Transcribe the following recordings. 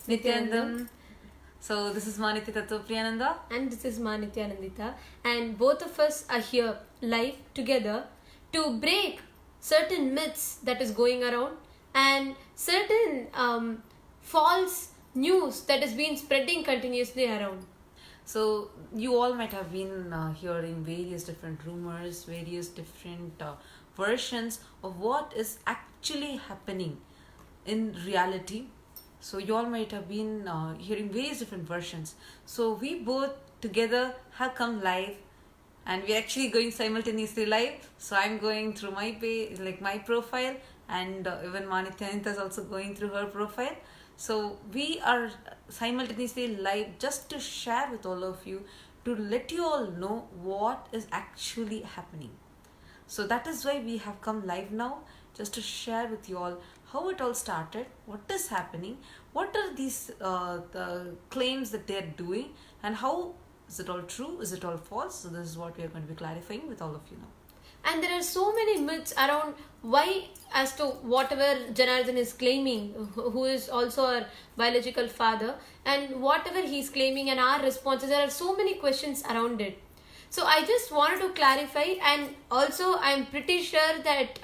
Nithyananda. So this is Maniti Priyananda. And this is Nithyanandita. And both of us are here live together to break certain myths that is going around and certain false news that has been spreading continuously around. So you all might have been hearing various different rumors, various different versions of what is actually happening in reality. So you all might have been hearing various different versions. So we both together have come live, and we're actually going simultaneously live. So I'm going through my page, like my profile, and even Manityanita is also going through her profile. So we are simultaneously live just to share with all of you, to let you all know what is actually happening. So that is why we have come live now, just to share with you all how it all started, what is happening, what are these the claims that they're doing, and how is it all true, is it all false. So this is what we are going to be clarifying with all of you now. And there are so many myths around why, as to whatever Janardhan is claiming, who is also our biological father, and whatever he's claiming and our responses, there are so many questions around it. So I just wanted to clarify, and also I'm pretty sure that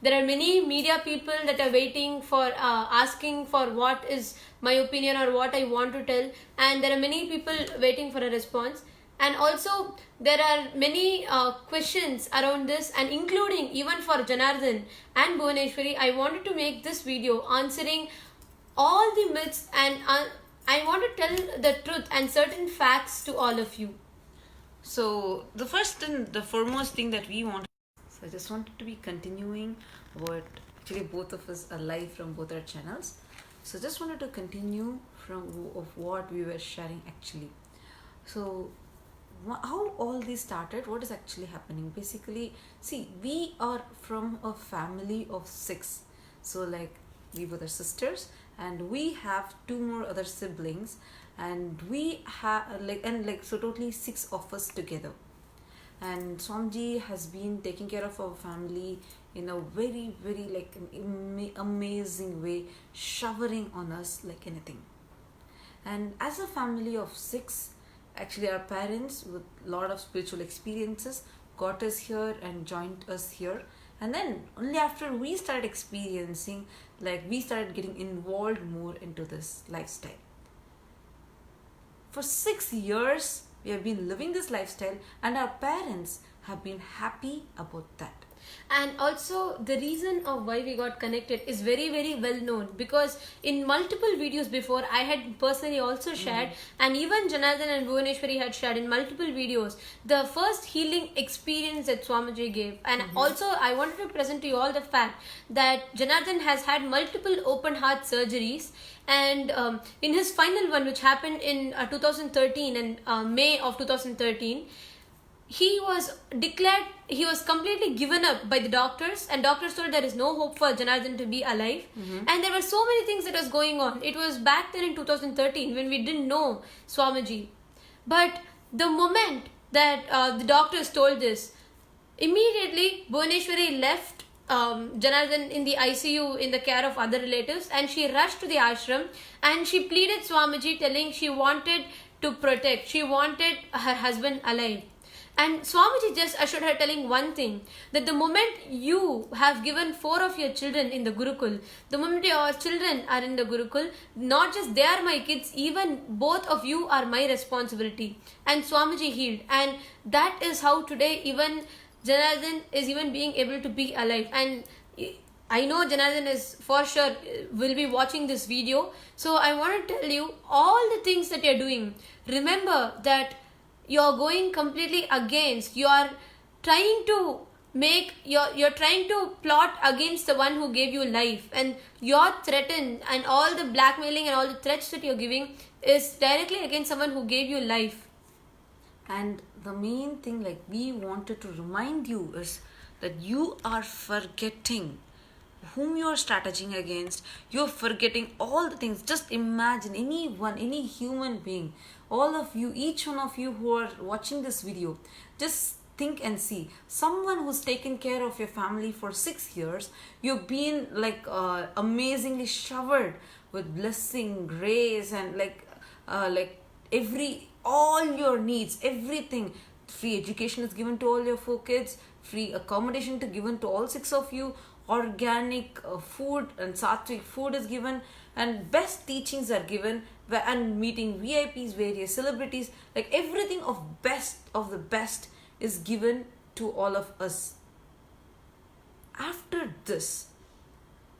there are many media people that are waiting for asking for what is my opinion or what I want to tell, and there are many people waiting for a response. And also there are many questions around this, and including even for Janardhan and Bhuvaneshwari, I wanted to make this video answering all the myths, and I want to tell the truth and certain facts to all of you. So the first and the foremost thing that we want, so I just wanted to be continuing what actually both of us are live from both our channels. So just wanted to continue from of what we were sharing actually. So how all this started, what is actually happening. Basically, see, we are from a family of 6. So like we both are sisters, and we have 2 more other siblings, and we have so totally 6 of us together. And Swamiji has been taking care of our family in a very like an amazing way, showering on us like anything. And as a family of 6, actually our parents with a lot of spiritual experiences got us here and joined us here. And then only after we started experiencing, like we started getting involved more into this lifestyle. For 6 years we have been living this lifestyle, and our parents have been happy about that. And also the reason of why we got connected is very well known, because in multiple videos before I had personally also shared, and even Janardhan and Bhuvaneshwari had shared in multiple videos, the first healing experience that Swamiji gave. And also I wanted to present to you all the fact that Janardhan has had multiple open heart surgeries, and in his final one, which happened in 2013 and May of 2013, he was completely given up by the doctors, and doctors told there is no hope for Janardhan to be alive. And there were so many things that was going on. It was back then in 2013 when we didn't know Swamiji. But the moment that the doctors told this, immediately Bhuvaneshwari left Janardhan in the ICU in the care of other relatives, and she rushed to the ashram, and she pleaded Swamiji, telling she wanted to protect, she wanted her husband alive. And Swamiji just assured her, telling one thing, that the moment you have given 4 of your children in the Gurukul, the moment your children are in the Gurukul, not just they are my kids, even both of you are my responsibility. And Swamiji healed. And that is how today even Janardhan is even being able to be alive. And I know Janardhan is for sure will be watching this video. So I want to tell you all the things that you're doing. Remember that you're going completely against, you're trying to you're trying to plot against the one who gave you life, and you're threatened, and all the blackmailing and all the threats that you're giving is directly against someone who gave you life. And the main thing, like we wanted to remind you, is that you are forgetting whom you are strategizing against. You're forgetting all the things. Just imagine any human being, all of you, each one of you who are watching this video, just think and see someone who's taken care of your family for 6 years. You've been like amazingly showered with blessing, grace, and like all your needs, everything. Free education is given to all your 4 kids, free accommodation to given to all 6 of you, organic food and sattvic food is given, and best teachings are given, and meeting VIPs, various celebrities, like everything of best of the best is given to all of us. After this,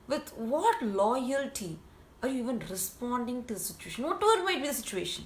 with what loyalty are you even responding to the situation, whatever might be the situation?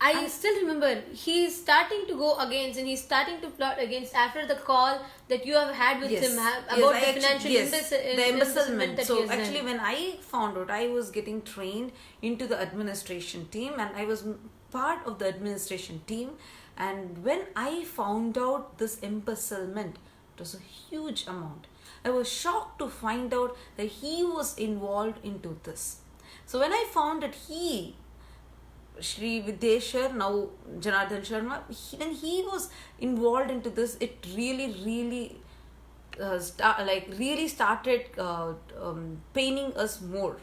I still remember he's starting to go against and he's starting to plot against after the call that you have had with him about the financial the embezzlement. that So he has actually, done. when I found out, I was getting trained into the administration team, and I was part of the administration team. And when I found out this embezzlement, it was a huge amount. I was shocked to find out that he was involved into this. So when I found that Shri Videshwar, now Janardhan Sharma, when he was involved into this, it really started paining us more.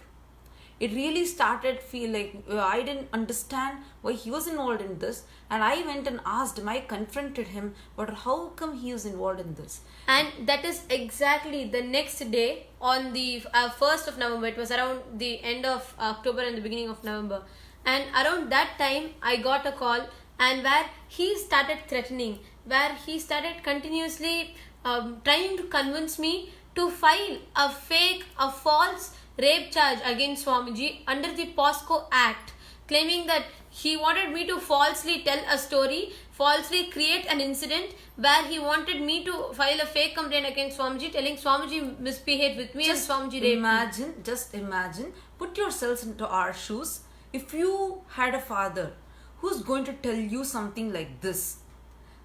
It really started feel like I didn't understand why he was involved in this, and I went and asked him. I confronted him, but how come he was involved in this? And that is exactly the next day on the 1st of November. It was around the end of October and the beginning of November. And around that time, I got a call, and where he started threatening, where he started continuously trying to convince me to file a false rape charge against Swamiji under the POSCO Act, claiming that he wanted me to falsely tell a story, falsely create an incident where he wanted me to file a fake complaint against Swamiji, telling Swamiji misbehaved with me and Swamiji raped me. Just imagine, put yourselves into our shoes. If you had a father who's going to tell you something like this,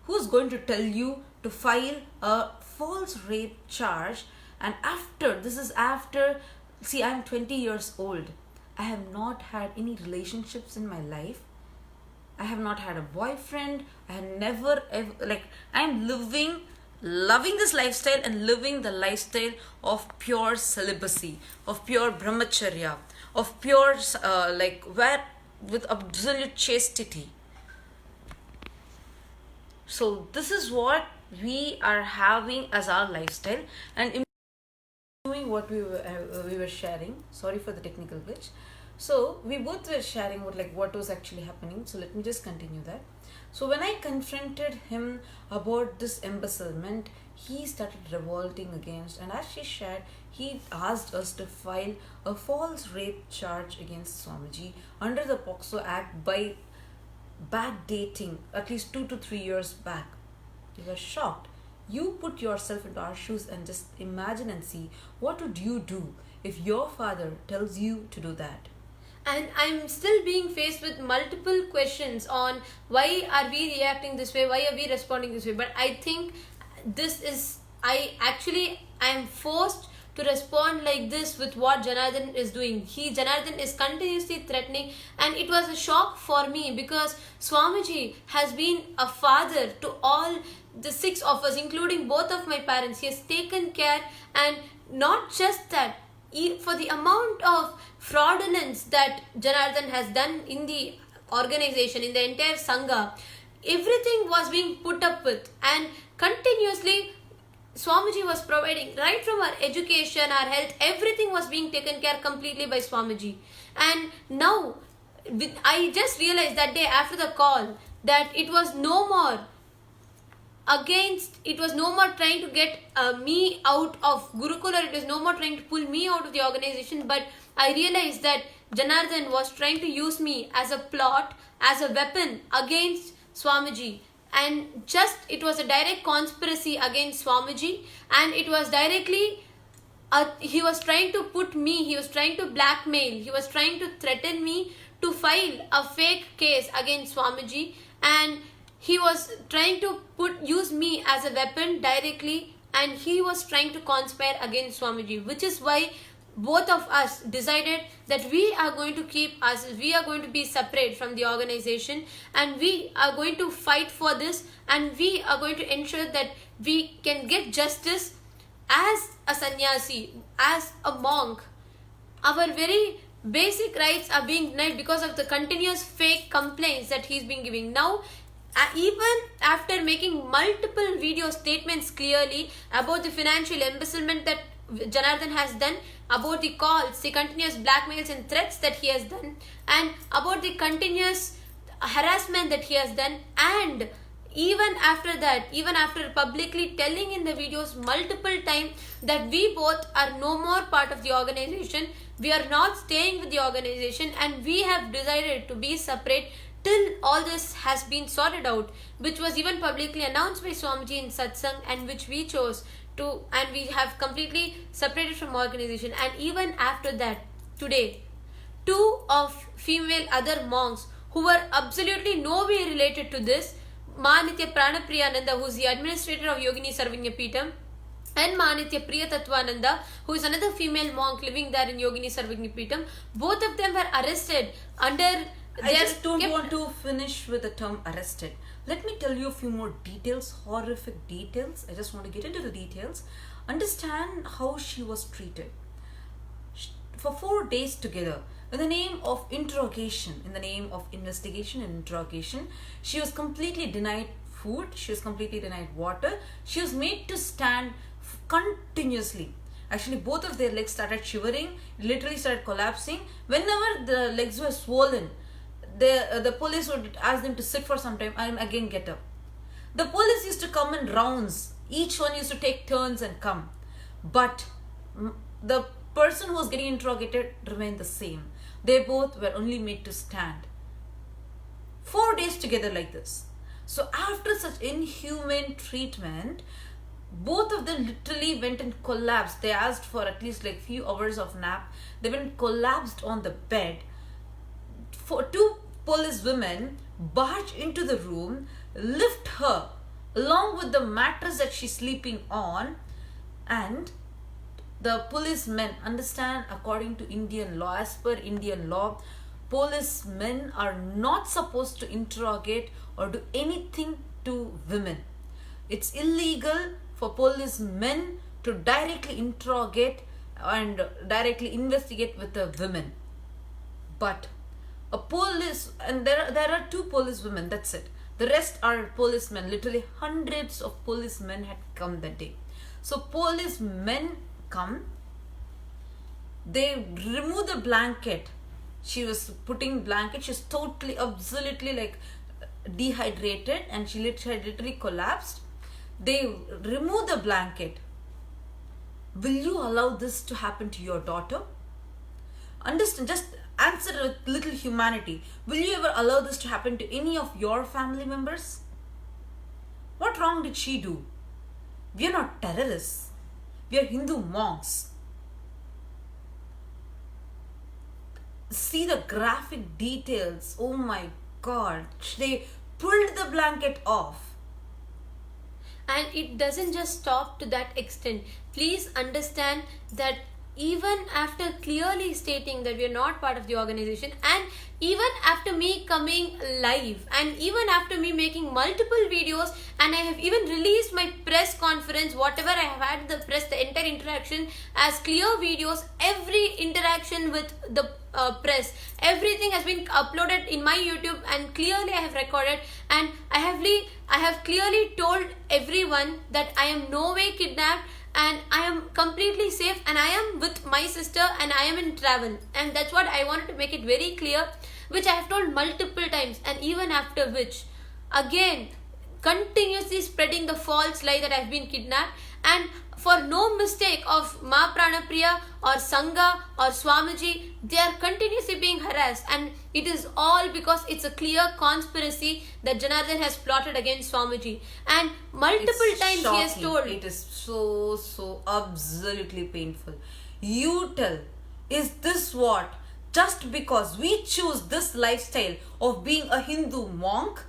who's going to tell you to file a false rape charge, and after, see, I'm 20 years old. I have not had any relationships in my life. I have not had a boyfriend. I have never ever, I'm loving this lifestyle and living the lifestyle of pure celibacy, of pure brahmacharya, of pure where with absolute chastity. So this is what we are having as our lifestyle, and doing what we were sharing. Sorry for the technical glitch. So we both were sharing what was actually happening. So let me just continue that. So when I confronted him about this embezzlement, he started revolting against, and as she shared, he asked us to file a false rape charge against Swamiji under the POXO Act by backdating at least 2 to 3 years back. We were shocked. You put yourself into our shoes and just imagine and see, what would you do if your father tells you to do that? And I'm still being faced with multiple questions on why are we reacting this way, why are we responding this way. But I think I am forced to respond like this with what Janardhan is doing. Janardhan is continuously threatening, and it was a shock for me because Swamiji has been a father to all the 6 of us, including both of my parents. He has taken care, and not just that, for the amount of fraudulence that Janardhan has done in the organization, in the entire Sangha, everything was being put up with, and continuously Swamiji was providing, right from our education, our health, everything was being taken care completely by Swamiji. And now, I just realized that day after the call that it was no more trying to get me out of Gurukul, or it was no more trying to pull me out of the organization, but I realized that Janardhan was trying to use me as a plot, as a weapon against Swamiji. And it was a direct conspiracy against Swamiji, and it was directly, he was trying to he was trying to blackmail, he was trying to threaten me to file a fake case against Swamiji, and he was trying to use me as a weapon directly, and he was trying to conspire against Swamiji, which is why both of us decided that we are going to we are going to be separate from the organization, and we are going to fight for this, and we are going to ensure that we can get justice as a sannyasi, as a monk. Our very basic rights are being denied because of the continuous fake complaints that he's been giving. Now, even after making multiple video statements clearly about the financial embezzlement that Janardhan has done, about the calls, the continuous blackmails and threats that he has done, and about the continuous harassment that he has done, and even after that, even after publicly telling in the videos multiple times that we both are no more part of the organization, we are not staying with the organization, and we have decided to be separate till all this has been sorted out, which was even publicly announced by Swamiji in satsang, and which we chose to, and we have completely separated from organization. And even after that, today, two of female other monks who were absolutely no way related to this, Manitya Pranapriyananda, who is the administrator of Yogini Sarvanya Peetham, and Manitya Priya Tattvananda, who is another female monk living there in Yogini Sarvanya Peetham, both of them were arrested under... I just don't want to finish with the term arrested. Let me tell you a few more details, horrific details. I just want to get into the details. Understand how she was treated. For 4 days together, in the name of interrogation, in the name of investigation and interrogation, she was completely denied food, she was completely denied water, she was made to stand continuously. Actually, both of their legs started shivering, literally started collapsing. Whenever the legs were swollen, the police would ask them to sit for some time and again get up. The police used to come in rounds. Each one used to take turns and come. But the person who was getting interrogated remained the same. They both were only made to stand. 4 days together like this. So after such inhumane treatment, both of them literally went and collapsed. They asked for at least like few hours of nap. They went and collapsed on the bed. For 2 police women barge into the room, lift her along with the mattress that she's sleeping on, and the policemen, understand, according to Indian law, as per Indian law, policemen are not supposed to interrogate or do anything to women. It's illegal for policemen to directly interrogate and directly investigate with the women. But a police, and there are 2 police women, that's it. The rest are policemen. Literally hundreds of policemen had come that day. So policemen come, they remove the blanket. She was putting blanket, she's totally, absolutely like dehydrated, and she literally collapsed. They remove the blanket. Will you allow this to happen to your daughter? Understand, just answer with little humanity. Will you ever allow this to happen to any of your family members? What wrong did she do? We are not terrorists. We are Hindu monks. See the graphic details. Oh my God. They pulled the blanket off. And it doesn't just stop to that extent. Please understand that even after clearly stating that we are not part of the organization, and even after me coming live, and even after me making multiple videos, and I have even released my press conference, whatever I have had the press, the entire interaction as clear videos, every interaction with the press, everything has been uploaded in my YouTube, and clearly I have recorded, and I have clearly told everyone that I am no way kidnapped, and I am completely safe, and I am with my sister, and I am in travel. And that's what I wanted to make it very clear, which I have told multiple times, and even after which, again, continuously spreading the false lie that I have been kidnapped, and for no mistake of Ma Pranapriya or Sangha or Swamiji, they are continuously being harassed, and it is all because it's a clear conspiracy that Janardhan has plotted against Swamiji. And multiple times shocking. He has told. It is so absolutely painful. You tell, is this what? Just because we choose this lifestyle of being a Hindu monk,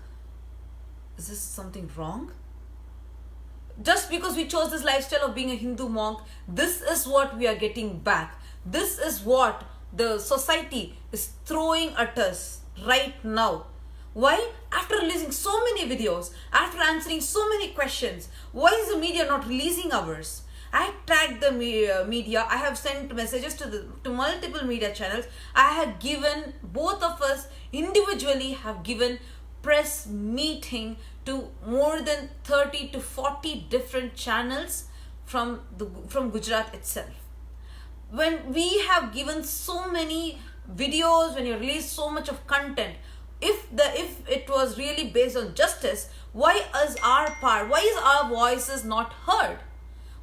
is this something wrong? Just because we chose this lifestyle of being a Hindu monk, this is what we are getting back. This is what the society is throwing at us right now. Why? After releasing so many videos, after answering so many questions, why is the media not releasing ours? I tagged the media. I have sent messages to multiple media channels. I have given, both of us individually have given press meeting to more than 30 to 40 different channels from Gujarat itself. When we have given so many videos, when you release so much of content, if it was really based on justice, why is our voices not heard?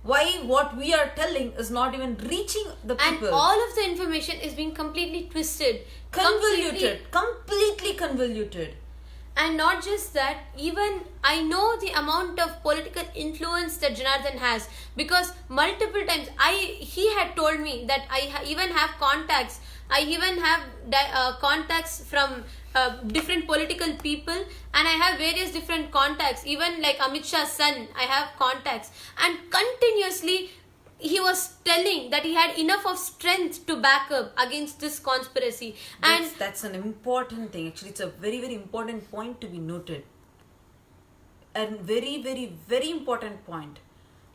Why what we are telling is not even reaching the people? And all of the information is being completely twisted, completely convoluted. And not just that, even I know the amount of political influence that Janardhan has, because multiple times he had told me that I even have contacts. I even have contacts from different political people, and I have various different contacts. Even like Amit Shah's son, I have contacts. And continuously he was telling that he had enough of strength to back up against this conspiracy. And that's an important thing. Actually, it's a very, very important point to be noted. And very, very, very important point.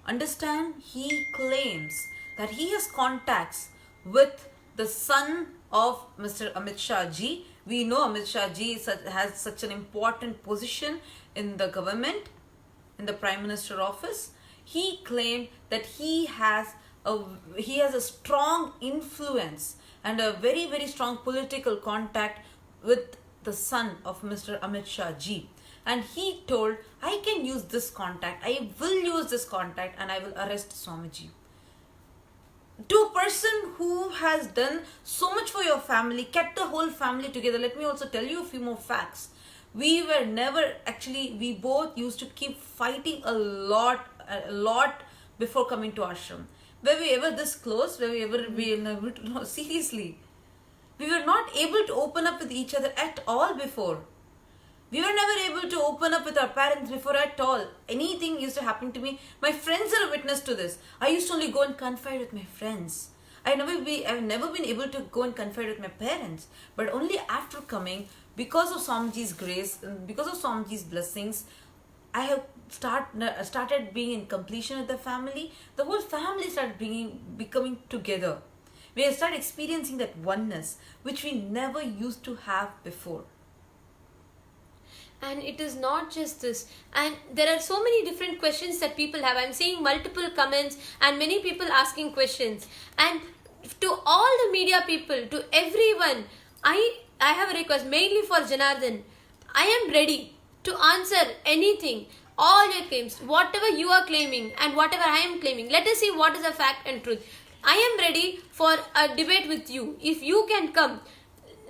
Understand, he claims that he has contacts with the son of Mr. Amit Shah ji. We know Amit Shah ji has such an important position in the government, in the Prime Minister office. He claimed that he has a strong influence and a very, very strong political contact with the son of Mr. Amit Shah ji. And he told, I can use this contact, I will use this contact, and I will arrest Swamiji. To a person who has done so much for your family, kept the whole family together. Let me also tell you a few more facts. We both used to keep fighting a lot before coming to Ashram. Were we ever this close? Were we ever no, seriously. We were not able to open up with each other at all before. We were never able to open up with our parents before at all. Anything used to happen to me. My friends are a witness to this. I used to only go and confide with my friends. I've never been able to go and confide with my parents. But only after coming, because of Swamiji's grace, because of Swamiji's blessings, I have started being in completion with the family. The whole family started becoming together. We have started experiencing that oneness, which we never used to have before. And it is not just this. And there are so many different questions that people have. I'm seeing multiple comments and many people asking questions. And to all the media people, to everyone, I have a request, mainly for Janardhan. I am ready to answer anything, all your claims, whatever you are claiming and whatever I am claiming. Let us see what is the fact and truth. I am ready for a debate with you. If you can come,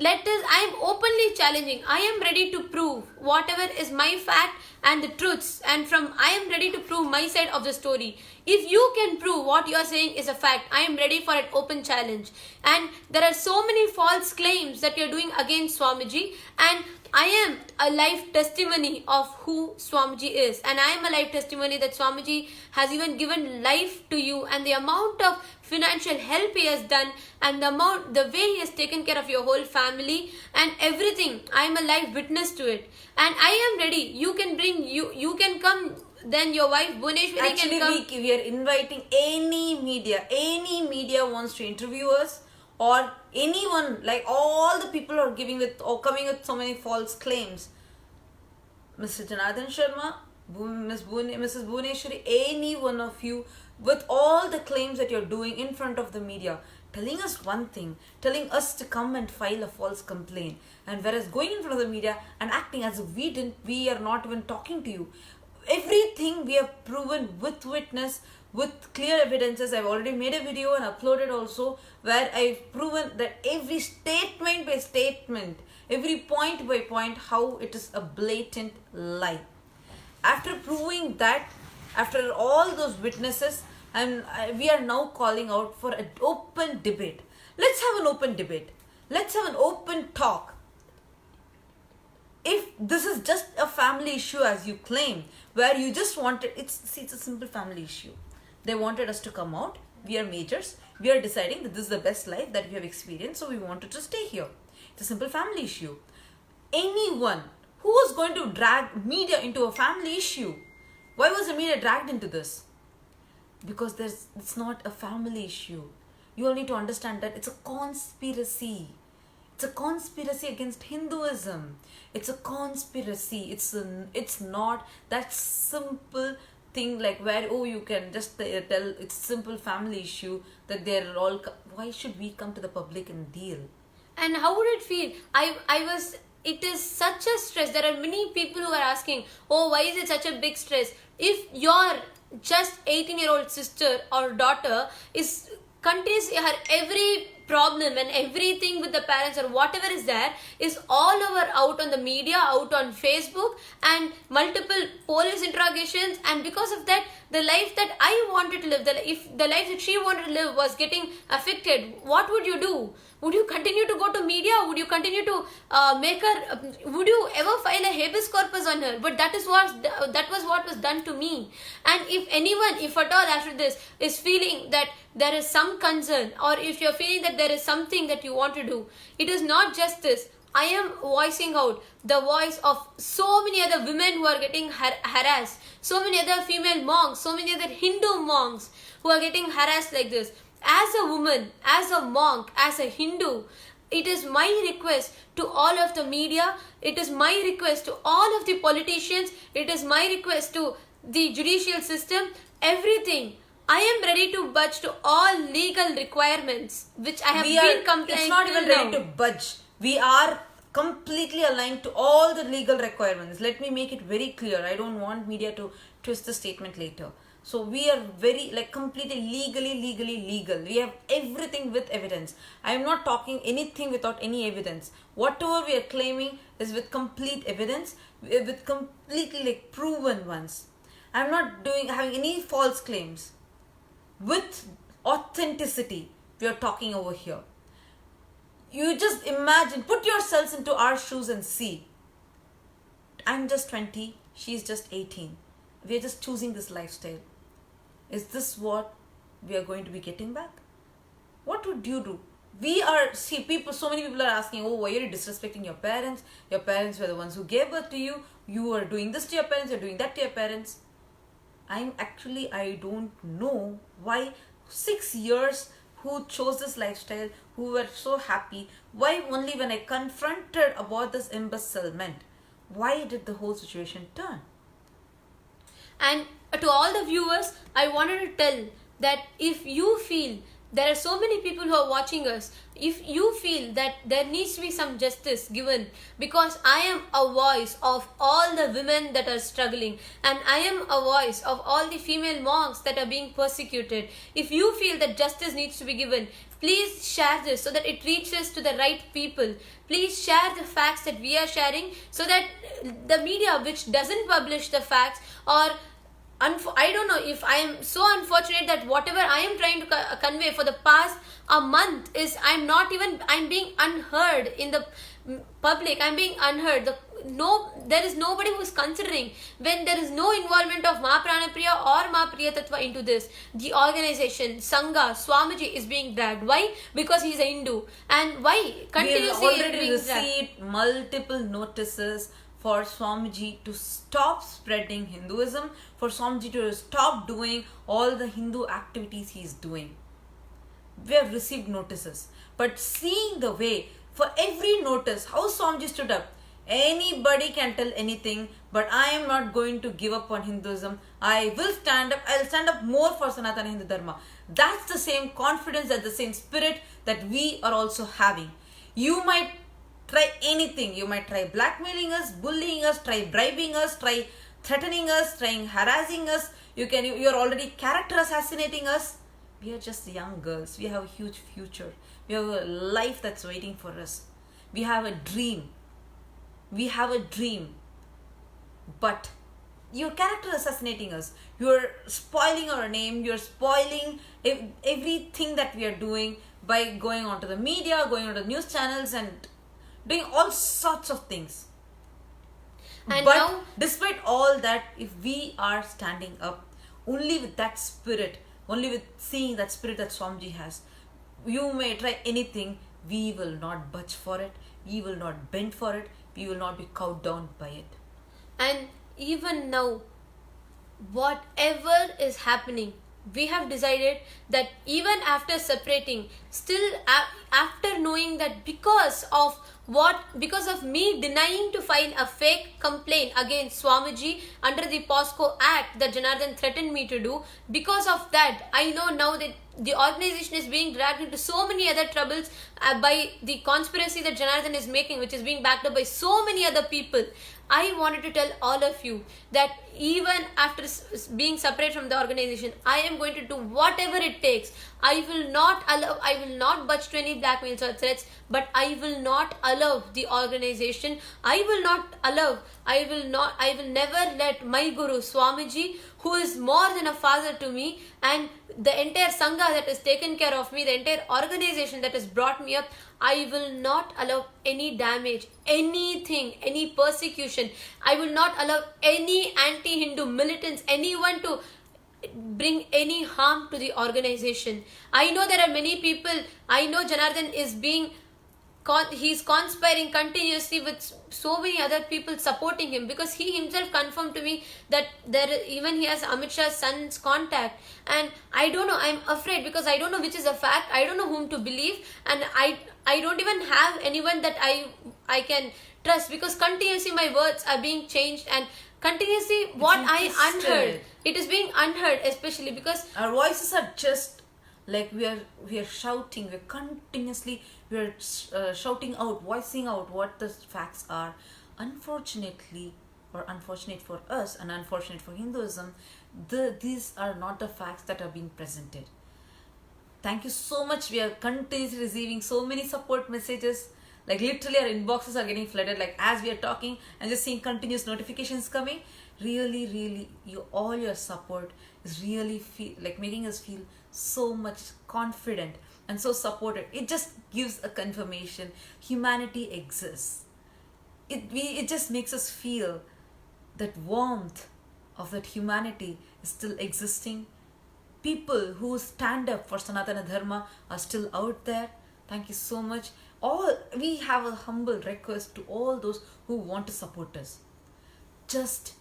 I am openly challenging. I am ready to prove whatever is my fact and the truths, and I am ready to prove my side of the story. If you can prove what you are saying is a fact, I am ready for an open challenge. And there are so many false claims that you are doing against Swamiji, and I am a life testimony of who Swamiji is, and I am a life testimony that Swamiji has even given life to you, and the amount of financial help he has done, and the way he has taken care of your whole family and everything. I am a live witness to it, and I am ready. You can come. Then your wife Bhuneshwari can come. Actually, we are inviting any media wants to interview us, or anyone, like all the people are coming with so many false claims. Mr. Janardhan Sharma, Mrs. Bhuneshwari, any one of you, with all the claims that you're doing in front of the media, telling us one thing, telling us to come and file a false complaint, and whereas going in front of the media and acting as if we are not even talking to you. Everything we have proven with witness, with clear evidences. I've already made a video and uploaded also, where I've proven that every statement by statement, every point by point, how it is a blatant lie. After proving that, after all those witnesses, we are now calling out for an open debate. Let's have an open debate. Let's have an open talk. If this is just a family issue as you claim, where you just wanted, it's a simple family issue. They wanted us to come out. We are majors. We are deciding that this is the best life that we have experienced, so we wanted to stay here. It's a simple family issue. Anyone who was going to drag media into a family issue, why was the media dragged into this? because it's not a family issue. You all need to understand that it's a conspiracy. It's a conspiracy against Hinduism. It's a conspiracy. It's not that simple thing like where, oh, you can just tell it's simple family issue that they're all. Why should we come to the public and deal? And how would it feel? It is such a stress. There are many people who are asking, oh, why is it such a big stress? If your just 18-year-old sister or daughter is continues her every problem and everything with the parents or whatever is there is all over out on the media, out on Facebook, and multiple police interrogations, and because of that the life that I wanted to live, if the life that she wanted to live was getting affected, what would you do? Would you continue to go to media? Would you continue to make her? Would you ever file a habeas corpus on her? But that was what was done to me. And if anyone, if at all after this, is feeling that there is some concern, or if you're feeling that there is something that you want to do, it is not just this. I am voicing out the voice of so many other women who are getting harassed, so many other female monks, so many other Hindu monks who are getting harassed like this. As a woman, as a monk, as a Hindu, it is my request to all of the media, it is my request to all of the politicians, it is my request to the judicial system, everything. I am ready to budge to all legal requirements which I have been complaining. It's not even ready to budge. We are completely aligned to all the legal requirements. Let me make it very clear. I don't want media to twist the statement later. So we are very completely legally legal. We have everything with evidence. I am not talking anything without any evidence. Whatever we are claiming is with complete evidence, with completely proven ones. I am not having any false claims. With authenticity, we are talking over here. You just imagine, put yourselves into our shoes and see. I'm just 20, she's just 18. We are just choosing this lifestyle. Is this what we are going to be getting back? What would you do? So many people are asking, oh, why are you disrespecting your parents? Your parents were the ones who gave birth to you. You are doing this to your parents, you're doing that to your parents. I don't know why 6 years who chose this lifestyle, who were so happy, why only when I confronted about this embezzlement, why did the whole situation turn? And to all the viewers, I wanted to tell that if you feel there are so many people who are watching us, if you feel that there needs to be some justice given, because I am a voice of all the women that are struggling, and I am a voice of all the female monks that are being persecuted, if you feel that justice needs to be given, please share this so that it reaches to the right people. Please share the facts that we are sharing so that the media which doesn't publish the facts, or I don't know, if I am so unfortunate that whatever I am trying to convey for the past a month is I'm being unheard in the public. I'm being unheard. There is nobody who is considering, when there is no involvement of Ma Pranapriya or Ma Priya Tattva into this. The organization, Sangha, Swamiji is being dragged. Why? Because he is a Hindu. And why? Continuously we have already being received multiple notices for Swamiji to stop spreading Hinduism, for Swamiji to stop doing all the Hindu activities he is doing. We have received notices. But seeing the way, for every notice, how Swamiji stood up, anybody can tell anything, but I am not going to give up on Hinduism. I will stand up. I will stand up more for Sanatana Hindu Dharma. That's the same confidence, that's the same spirit that we are also having. You might try anything. You might try blackmailing us, bullying us, try bribing us, try threatening us, trying harassing us. You're already character assassinating us. We are just young girls. We have a huge future. We have a life that's waiting for us. We have a dream. But you're character assassinating us. You're spoiling our name. You're spoiling everything that we are doing by going onto the media, going onto the news channels, and doing all sorts of things. And but now, despite all that, if we are standing up only with that spirit, only with seeing that spirit that Swamiji has, you may try anything, we will not budge for it, we will not bend for it, we will not be cowed down by it. and even now, whatever is happening, we have decided that even after separating, still after knowing that because of me denying to file a fake complaint against Swamiji under the POSCO Act that Janardhan threatened me to do, because of that, I know now that the organization is being dragged into so many other troubles by the conspiracy that Janardhan is making, which is being backed up by so many other people. I wanted to tell all of you that even after being separate from the organization, I am going to do whatever it takes. I will not budge to any blackmails or threats, but I will not allow the organization, I will never let my Guru Swamiji, who is more than a father to me, and the entire Sangha that has taken care of me, the entire organization that has brought me up, I will not allow any damage, anything, any persecution. I will not allow any anti-Hindu militants, anyone to bring any harm to the organization. I know there are many people, I know Janardhan is he's conspiring continuously with so many other people supporting him, because he himself confirmed to me that even he has Amit Shah's son's contact, and I don't know, I'm afraid, because I don't know which is a fact, I don't know whom to believe, and I don't even have anyone that I can trust, because continuously my words are being changed, and continuously what I unheard, it is being unheard, especially because our voices are just like we are shouting, we are shouting out, voicing out what the facts are. Unfortunately, or unfortunate for us and unfortunate for Hinduism, these are not the facts that are being presented. Thank you so much. We are continuously receiving so many support messages. Like literally our inboxes are getting flooded, like as we are talking and just seeing continuous notifications coming. Really, all your support is really making us feel so much confident and so supported. It just gives a confirmation humanity exists. It just makes us feel that warmth of that humanity is still existing. People who stand up for Sanatana Dharma are still out there. Thank you so much. We have a humble request to all those who want to support us. Just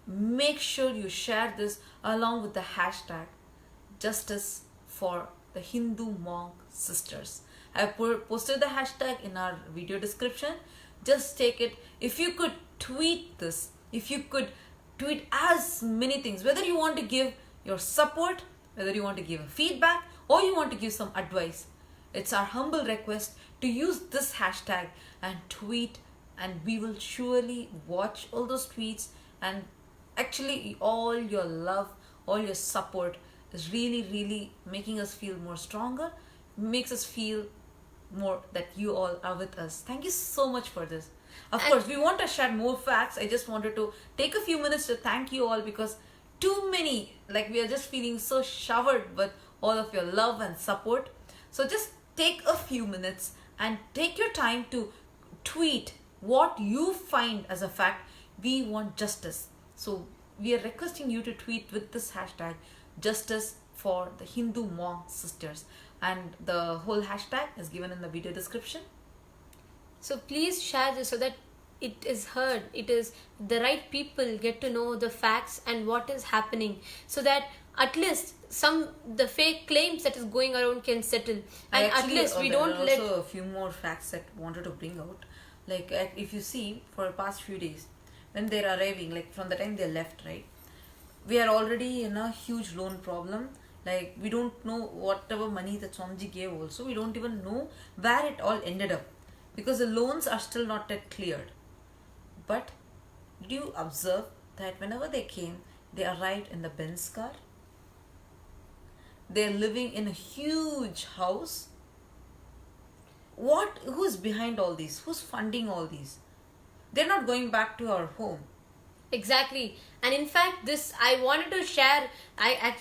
make sure you share this along with the hashtag Justice for the Hindu Monk Sisters. I have posted the hashtag in our video description. Just take it. If you could tweet this, if you could tweet as many things, whether you want to give your support, whether you want to give a feedback, or you want to give some advice, it's our humble request to use this hashtag and tweet, and we will surely watch all those tweets. And actually all your love, all your support is really making us feel more stronger, makes us feel more that you all are with us. Thank you so much for this. Of course, we want to share more facts. I just wanted to take a few minutes to thank you all, because too many, we are just feeling so showered with all of your love and support. So just take a few minutes and take your time to tweet what you find as a fact. We want justice. So we are requesting you to tweet with this hashtag Justice for the Hindu Monk Sisters, and the whole hashtag is given in the video description. So please share this so that it is heard, it is the right people get to know the facts and what is happening, so that at least the fake claims that is going around can settle, and at least we don't let. Also a few more facts that I wanted to bring out. If you see, for the past few days, when they're arriving, from the time they left, right, we are already in a huge loan problem. We don't know whatever money that Swamiji gave also, we don't even know where it all ended up, because the loans are still not yet cleared. But did you observe that whenever they came, they arrived in the Benz car? They're living in a huge house. Who's behind all these? Who's funding all these? They're not going back to our home. Exactly. And in fact, this I wanted to share. I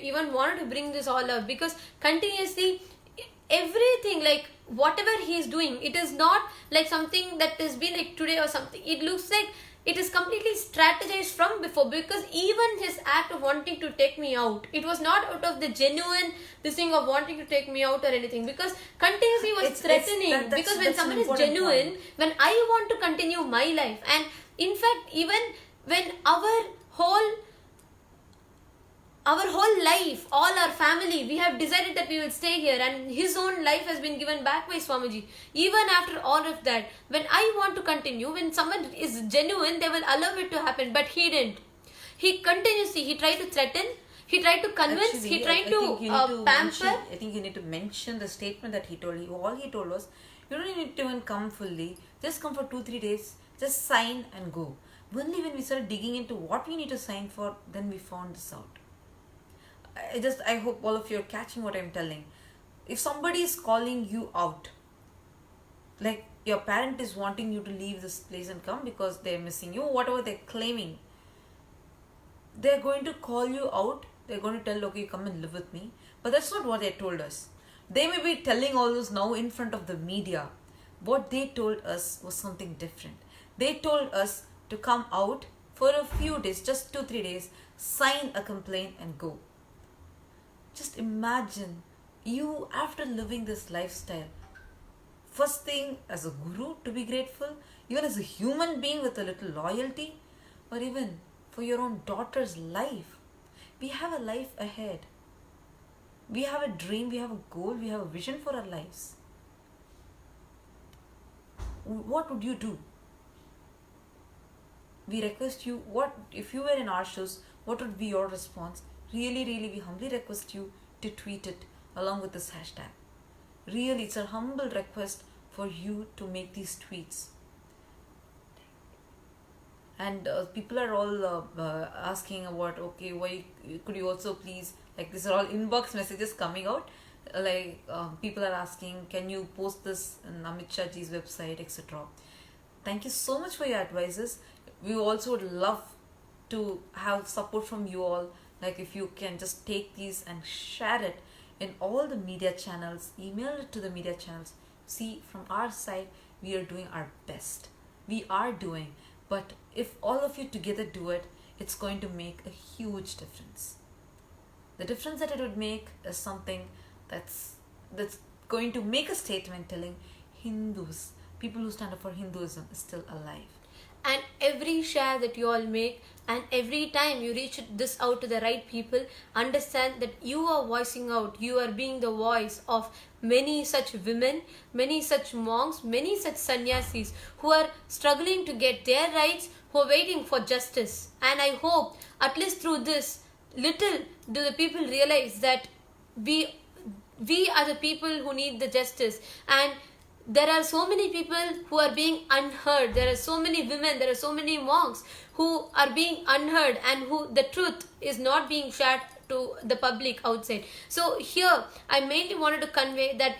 even wanted to bring this all up, because continuously everything, whatever he is doing, it is not something that has been today or something. It looks like it is completely strategized from before, because even his act of wanting to take me out, it was not out of the genuine this thing of wanting to take me out or anything, because continuously was threatening. Because when someone is genuine, when I want to continue my life, and in fact even when our whole our whole life, all our family, we have decided that we will stay here, and his own life has been given back by Swamiji. Even after all of that, when I want to continue, when someone is genuine, they will allow it to happen, but he didn't. He continuously, he tried to threaten, he tried to convince, Actually, he tried to pamper. I think you need to mention the statement that he told you. All he told was, you don't need to even come fully. Just come for 2-3 days. Just sign and go. Only when we started digging into what we need to sign for, then we found this out. I hope all of you are catching what I'm telling. If somebody is calling you out, like your parent is wanting you to leave this place and come because they're missing you, whatever they're claiming, they're going to call you out. They're going to tell, okay, come and live with me. But that's not what they told us. They may be telling all this now in front of the media. What they told us was something different. They told us to come out for a few days, just 2-3 days, sign a complaint and go. Just imagine you, after living this lifestyle, first thing as a guru to be grateful, even as a human being with a little loyalty, or even for your own daughter's life. We have a life ahead. We have a dream, we have a goal, we have a vision for our lives. What would you do? We request you, what if you were in our shoes, what would be your response? Really, we humbly request you to tweet it along with this hashtag. Really, it's a humble request for you to make these tweets. And people are all asking about, okay, why could you also please, like these are all inbox messages coming out, people are asking, can you post this on Amit Shah ji's website, etc. Thank you so much for your advices. We also would love to have support from you all. Like if you can just take these and share it in all the media channels, email it to the media channels. See, from our side, we are doing our best. We are doing. But if all of you together do it, it's going to make a huge difference. The difference that it would make is something that's going to make a statement telling Hindus, people who stand up for Hinduism, is still alive. And every share that you all make, and every time you reach this out to the right people, understand that you are voicing out, you are being the voice of many such women, many such monks, many such sannyasis who are struggling to get their rights, who are waiting for justice. And I hope, at least through this, little do the people realize that we are the people who need the justice. And there are so many people who are being unheard. There are so many women, there are so many monks who are being unheard, and who the truth is not being shared to the public outside. So here, I mainly wanted to convey that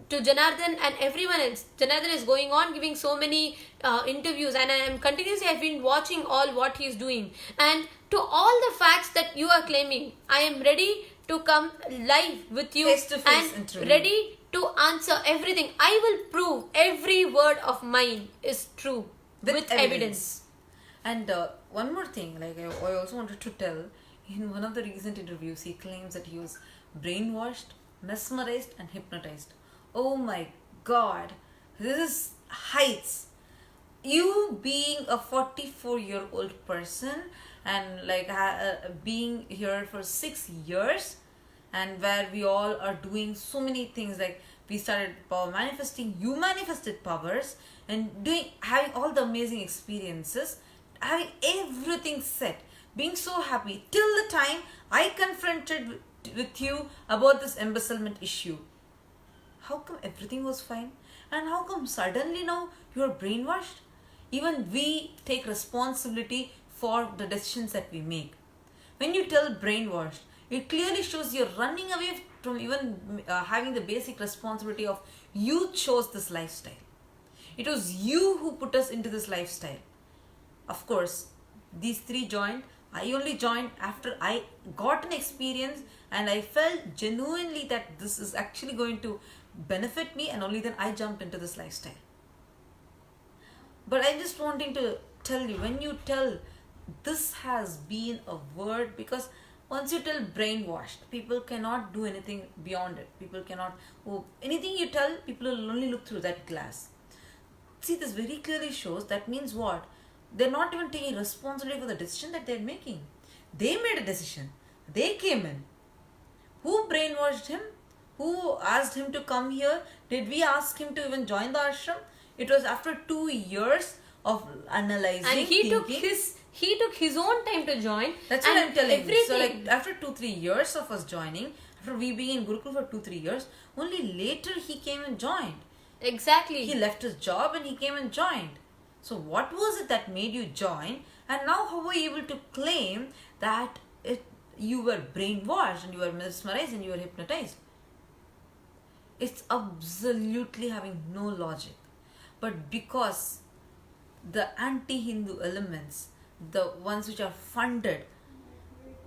to Janardhan and everyone else. Janardhan is going on giving so many interviews, and I am continuously, I've been watching all what he is doing. And to all the facts that you are claiming, I am ready to come live with you Face-to-face and interview. ready to answer everything. I will prove every word of mine is true with evidence. And one more thing, I also wanted to tell, in one of the recent interviews, he claims that he was brainwashed, mesmerized and hypnotized. Oh my God, this is heights. You being a 44-year-old person and being here for 6 years, and where we all are doing so many things, like we started power manifesting, you manifested powers, and having all the amazing experiences, having everything set, being so happy till the time I confronted with you about this embezzlement issue. How come everything was fine? And how come suddenly now you are brainwashed? Even we take responsibility for the decisions that we make. When you tell brainwashed, it clearly shows you're running away from even having the basic responsibility of you chose this lifestyle. It was you who put us into this lifestyle. Of course, these three joined. I only joined after I got an experience and I felt genuinely that this is actually going to benefit me, and only then I jumped into this lifestyle. But I'm just wanting to tell you, when you tell this has been a word, because once you tell brainwashed, people cannot do anything beyond it. People cannot, anything you tell, people will only look through that glass. See, this very clearly shows that means what? They're not even taking responsibility for the decision that they're making. They made a decision. They came in. Who brainwashed him? Who asked him to come here? Did we ask him to even join the ashram? It was after 2 years of analyzing, And he thinking. took his own time to join. That's what and I'm telling you. So everything. like after 2-3 years of us joining, after we being in Gurukul for 2-3 years, only later he came and joined. Exactly. He left his job and he came and joined. So what was it that made you join? And now how were you able to claim that you were brainwashed and you were mesmerized and you were hypnotized? It's absolutely having no logic. But because the anti-Hindu elements, the ones which are funded,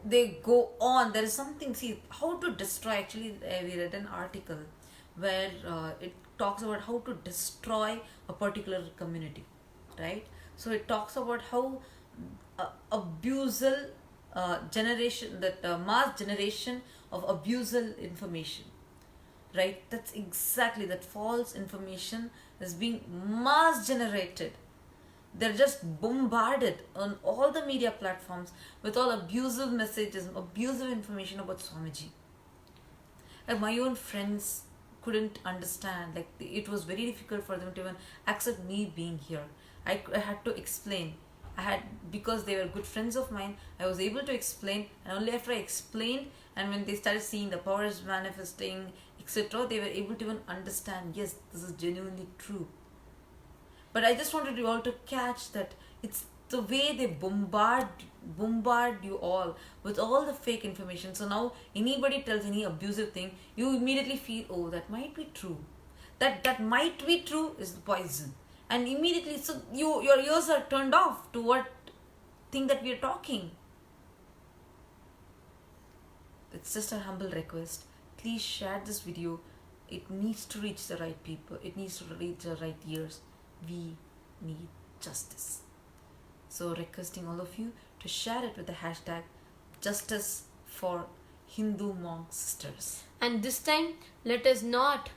they go on. There is something, see, how to destroy. Actually, we read an article where it talks about how to destroy a particular community, right? So it talks about how abusal generation, that mass generation of abusal information, right? That's exactly, that false information is being mass generated. They're just bombarded on all the media platforms with all abusive messages, abusive information about Swamiji. Like my own friends couldn't understand. Like it was very difficult for them to even accept me being here. I had to explain. Because they were good friends of mine, I was able to explain, and only after I explained, and when they started seeing the powers manifesting, etc., they were able to even understand, yes, this is genuinely true. But I just wanted you all to catch that it's the way they bombard you all with all the fake information. So now anybody tells any abusive thing, you immediately feel, oh, that might be true. That might be true is the poison. And immediately, so your ears are turned off to what thing that we are talking. It's just a humble request. Please share this video. It needs to reach the right people. It needs to reach the right ears. We need justice. So requesting all of you to share it with the hashtag Justice for Hindu Monk Sisters. And this time, let us not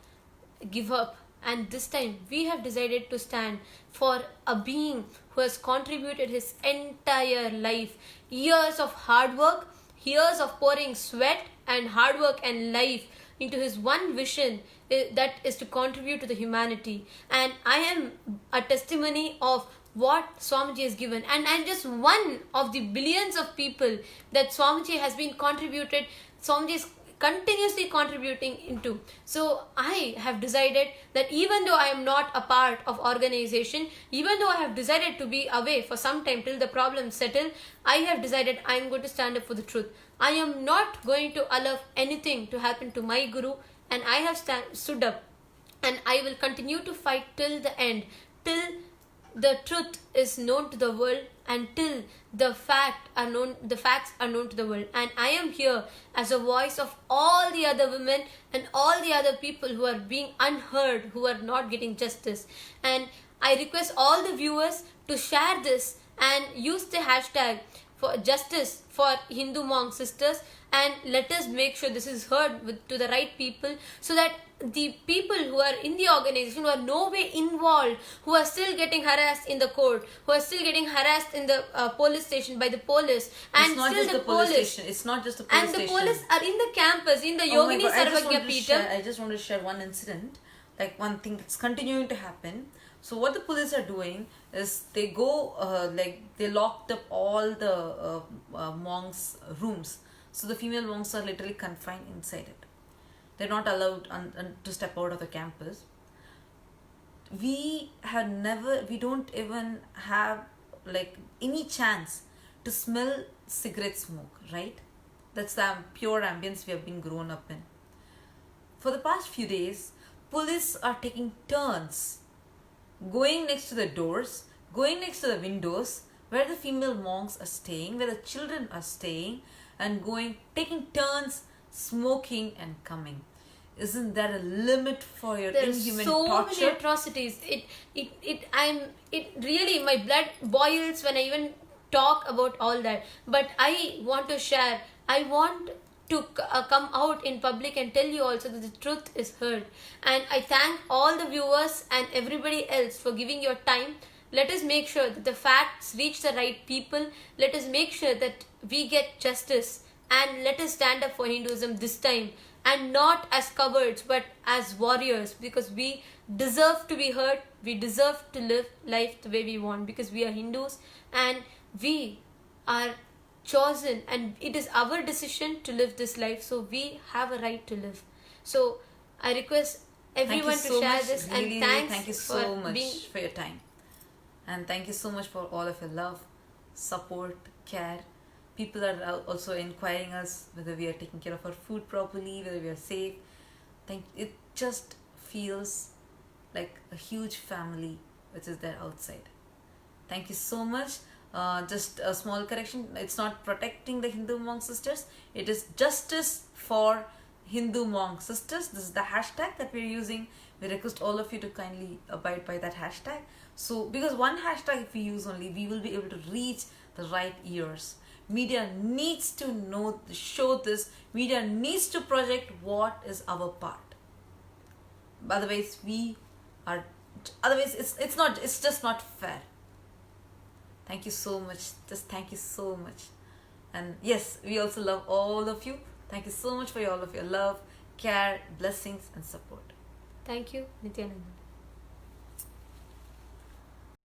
give up. And this time, we have decided to stand for a being who has contributed his entire life, years of hard work, years of pouring sweat and hard work and life into his one vision, that is to contribute to the humanity. And I am a testimony of what Swamiji has given, and I'm just one of the billions of people that Swamiji has been contributed. Swamiji is continuously contributing into. So I have decided that even though I am not a part of organization, even though I have decided to be away for some time till the problems settle, I have decided I am going to stand up for the truth. I am not going to allow anything to happen to my guru, and I have stood up, and I will continue to fight till the end, till the truth is known to the world, until the facts are known to the world. And I am here as a voice of all the other women and all the other people who are being unheard, who are not getting justice. And I request all the viewers to share this and use the hashtag for justice for Hindu monk sisters, and let us make sure this is heard to the right people, so that the people who are in the organization, who are no way involved, who are still getting harassed in the court, who are still getting harassed in the police station by the police, and It's not still just the the police police, station. It's not just the police and the station. police are in the campus, in the Oh my Yogini God, Sarvagya Peetham. I just want to share one incident, like one thing that's continuing to happen. So what the police are doing is they go, they locked up all the monks' rooms. So the female monks are literally confined inside it. They're not allowed to step out of the campus. We don't even have like any chance to smell cigarette smoke, right? That's the pure ambience we have been grown up in. For the past few days, police are taking turns going next to the doors, going next to the windows where the female monks are staying, where the children are staying, and taking turns smoking and coming. Isn't there a limit for your inhuman so torture? many atrocities. It really, my blood boils when I even talk about all that. But I want to share. I want to come out in public and tell you also that the truth is heard. And I thank all the viewers and everybody else for giving your time. Let us make sure that the facts reach the right people. Let us make sure that we get justice and let us stand up for Hinduism this time, and not as cowards but as warriors, because we deserve to be heard, we deserve to live life the way we want, because we are Hindus and we are chosen, and it is our decision to live this life, so we have a right to live. So I request everyone to share this, really, and thanks thank you so for much being. for your time, and thank you so much for all of your love, support, care. People are also inquiring us whether we are taking care of our food properly, whether we are safe. It just feels like a huge family which is there outside. Thank you so much. Just a small correction, it's not protecting the Hindu monk sisters, it is justice for Hindu monk sisters. This is the hashtag that we're using. We request all of you to kindly abide by that hashtag. So because one hashtag if we use only, we will be able to reach the right ears. Media needs to know, show this. Media needs to project what is our part. Otherwise it's just not fair. Thank you so much. Just thank you so much. And yes, we also love all of you. Thank you so much for all of your love, care, blessings, and support. Thank you, Nithyananda.